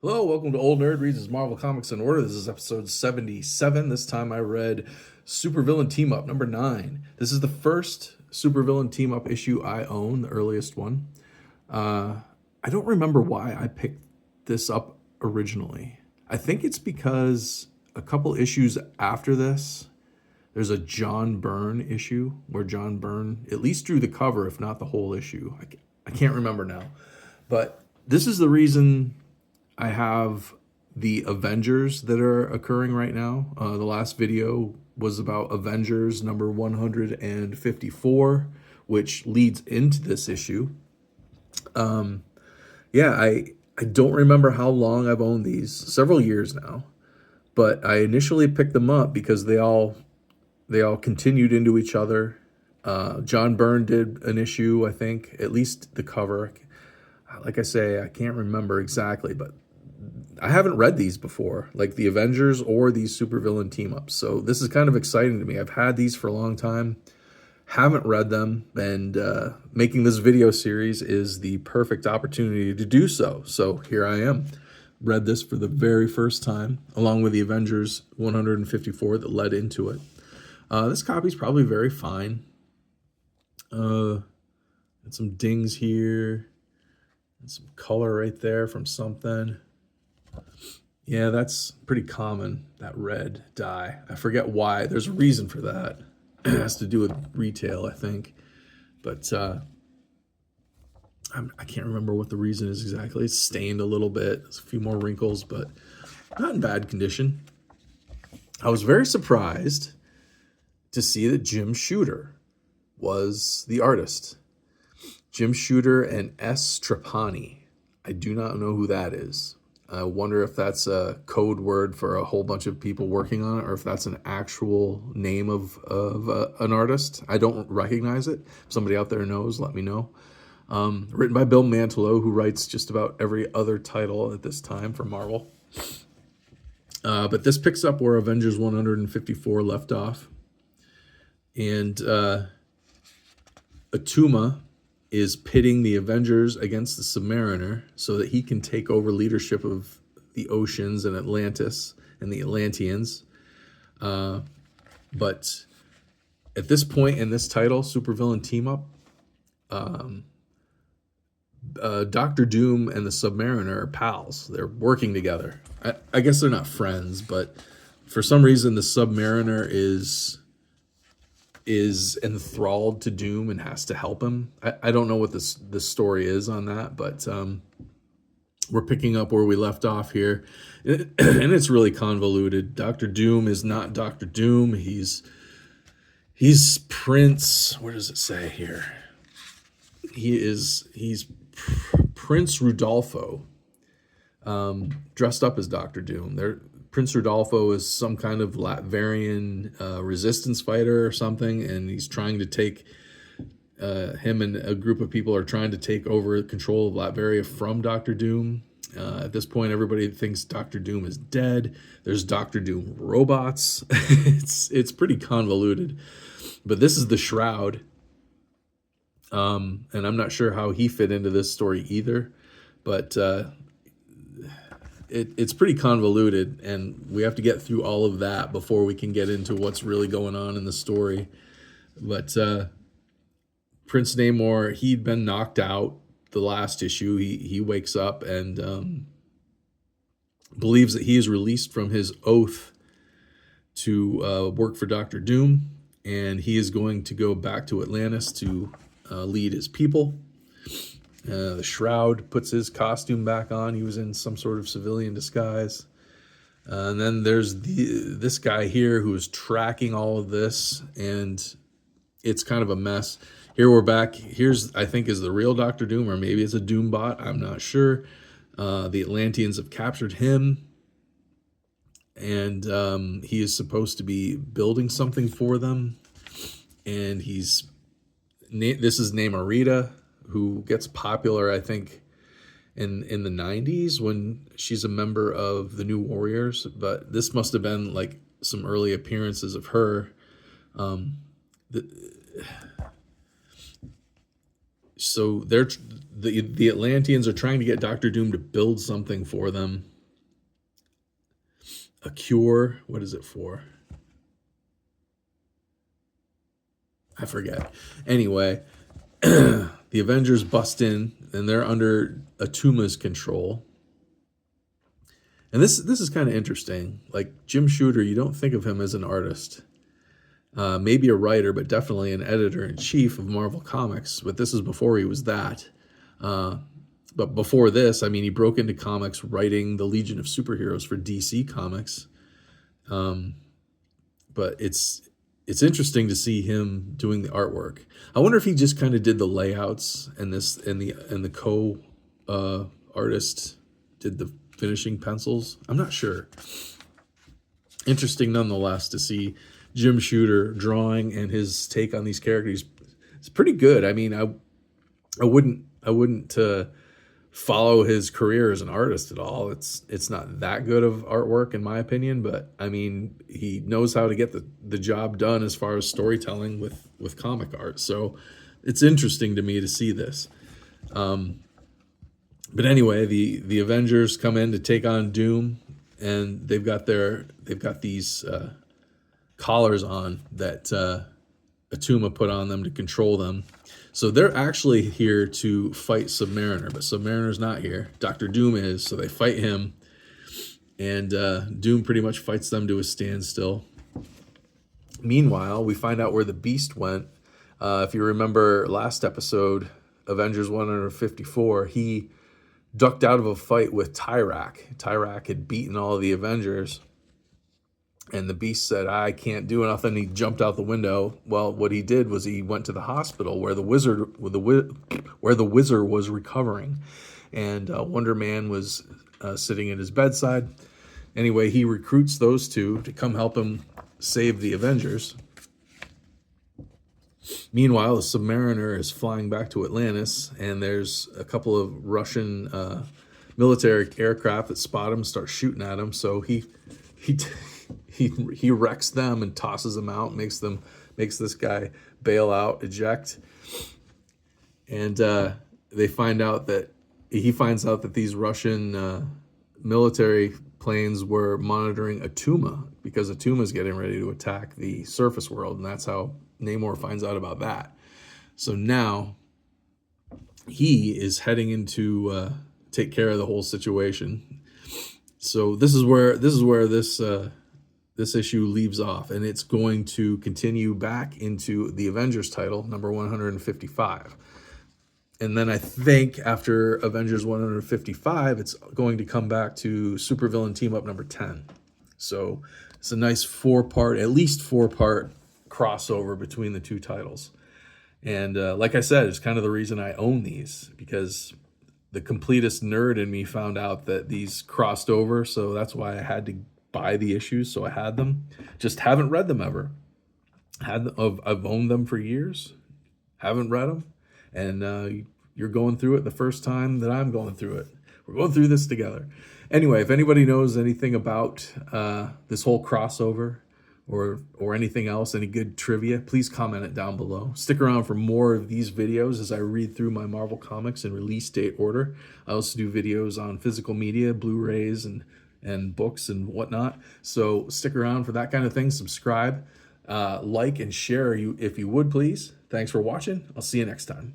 Hello, welcome to Old Nerd Reads his Marvel Comics in Order. This is episode 77. This time I read Supervillain Team Up number 9. This is the first Supervillain Team Up issue I own, the earliest one. I don't remember why I picked this up originally. I think it's because a couple issues after this, there's a John Byrne issue where John Byrne at least drew the cover, if not the whole issue. I can't remember now. But this is the reason I have the Avengers that are occurring right now. The last video was about Avengers number 154, which leads into this issue. I don't remember how long I've owned these, several years now, but I initially picked them up because they all continued into each other. John Byrne did an issue, I think, at least the cover. Like I say, I can't remember exactly, but I haven't read these before, like the Avengers or these supervillain team-ups. So this is kind of exciting to me. I've had these for a long time, haven't read them, and making this video series is the perfect opportunity to do so. So here I am. Read this for the very first time, along with the Avengers 154 that led into it. This copy's probably very fine. And some dings here, and some color right there from something. Yeah, that's pretty common, that red dye. I forget why. There's a reason for that. It has to do with retail, I think. But I can't remember what the reason is exactly. It's stained a little bit. There's a few more wrinkles, but not in bad condition. I was very surprised to see that Jim Shooter was the artist. Jim Shooter and S. Trapani. I do not know who that is. I wonder if that's a code word for a whole bunch of people working on it, or if that's an actual name of an artist. I don't recognize it. If somebody out there knows, let me know. Written by Bill Mantlo, who writes just about every other title at this time for Marvel. But this picks up where Avengers 154 left off. And Atuma is pitting the Avengers against the Submariner so that he can take over leadership of the oceans and Atlantis and the Atlanteans. But at this point in this title, Supervillain Team Up, Doctor Doom and the Submariner are pals. They're working together. I guess they're not friends, but for some reason the Submariner is enthralled to Doom and has to help him. I don't know what the story is on that, but we're picking up where we left off here. And it's really convoluted. Dr. Doom is not Dr. Doom. He's Prince, what does it say here? He's Prince Rudolfo, dressed up as Dr. Doom. Prince Rudolfo is some kind of Latvian resistance fighter or something, and he's trying to take, him and a group of people are trying to take over control of Latveria from Dr. Doom. At this point, everybody thinks Dr. Doom is dead. There's Dr. Doom robots. It's pretty convoluted. But this is the Shroud. And I'm not sure how he fit into this story either. But it's pretty convoluted, and we have to get through all of that before we can get into what's really going on in the story. But Prince Namor, he'd been knocked out the last issue. He wakes up and believes that he is released from his oath to work for Dr. Doom, and he is going to go back to Atlantis to lead his people. The Shroud puts his costume back on. He was in some sort of civilian disguise. And then there's this guy here who is tracking all of this, and it's kind of a mess. Here we're back. Here's, I think, is the real Dr. Doom, or maybe it's a Doom bot. I'm not sure. The Atlanteans have captured him, and he is supposed to be building something for them. And this is Namorita, who gets popular, I think, in the 90s when she's a member of the New Warriors. But this must have been like some early appearances of her. So the Atlanteans are trying to get Dr. Doom to build something for them. a cure. What is it for? I forget. Anyway, the Avengers bust in and they're under Atuma's control. And this is kind of interesting. Like Jim Shooter, you don't think of him as an artist. Maybe a writer, but definitely an editor in chief of Marvel Comics. But this is before he was that. Uh, but before this, I mean, he broke into comics writing the Legion of Superheroes for DC Comics. But it's interesting to see him doing the artwork. I wonder if he just kind of did the layouts and the co artist did the finishing pencils. I'm not sure. Interesting nonetheless to see Jim Shooter drawing and his take on these characters. It's pretty good. I mean, I wouldn't follow his career as an artist at all. It's not that good of artwork in my opinion, but I mean, he knows how to get the job done as far as storytelling with comic art. So it's interesting to me to see this. But anyway, the Avengers come in to take on Doom, and they've got these collars on that Atuma put on them to control them. So they're actually here to fight Submariner, but Submariner's not here. Dr. Doom is, so they fight him, and Doom pretty much fights them to a standstill. Meanwhile, we find out where the Beast went. If you remember last episode, Avengers 154, he ducked out of a fight with Tyrak. Tyrak had beaten all of the Avengers, and the Beast said, I can't do nothing. He jumped out the window. Well, what he did was he went to the hospital where the wizard was recovering. And Wonder Man was sitting at his bedside. Anyway, he recruits those two to come help him save the Avengers. Meanwhile, the Submariner is flying back to Atlantis, and there's a couple of Russian military aircraft that spot him and start shooting at him. So he wrecks them and tosses them out, makes this guy bail out, eject, and he finds out that these Russian military planes were monitoring Atuma because Atuma's getting ready to attack the surface world, and that's how Namor finds out about that. So now he is heading into take care of the whole situation. So this is where this issue leaves off, and it's going to continue back into the Avengers title, number 155. And then I think after Avengers 155, it's going to come back to Supervillain Team Up number 10. So it's a nice at least four-part crossover between the two titles. And like I said, it's kind of the reason I own these, because the completest nerd in me found out that these crossed over, so that's why I had to buy the issues, so I had them. Just haven't read them ever. I've owned them for years, haven't read them, and you're going through it the first time that I'm going through it. We're going through this together. Anyway, if anybody knows anything about this whole crossover or anything else, any good trivia, please comment it down below. Stick around for more of these videos as I read through my Marvel Comics in release date order. I also do videos on physical media, Blu-rays, and books and whatnot. So stick around for that kind of thing. Subscribe, like, and share if you would, please. Thanks for watching. I'll see you next time.